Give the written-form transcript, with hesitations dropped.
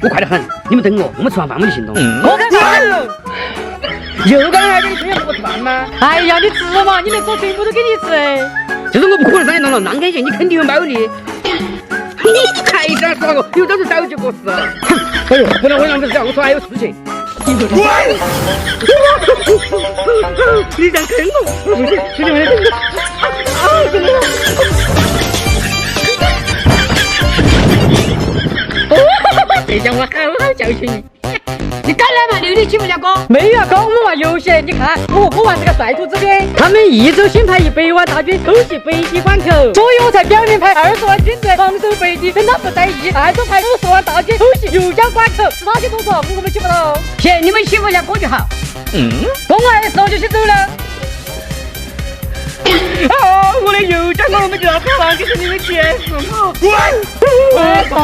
我快得很，你们等我，我们吃完饭我就行动。我干啥？就刚才跟你说要不吃饭吗？哎呀，你吃嘛，你能说全部都给你吃。就是我不可能3点钟了，让开些，你肯定有猫腻。你还在耍我，有本事早就过世了。哎呦，不能回浪费时间，我说还有事情。你这想坑我？不是，兄弟们，真的。这下我好好教训你。你敢来嘛？6点起不了哥。没有啊，哥，我们玩游戏，你看我玩这个帅兔子兵，他们1周新派100万大军偷袭北极关口，所以我才表面派20万军队防守北极，跟他不在意。2周派50万大军偷袭油江关口，是哪些动作我们起不到？行，你们欺负了哥就好。公完的时候就先走了。啊！我的油江我们就要把给你们结束嘛！我操！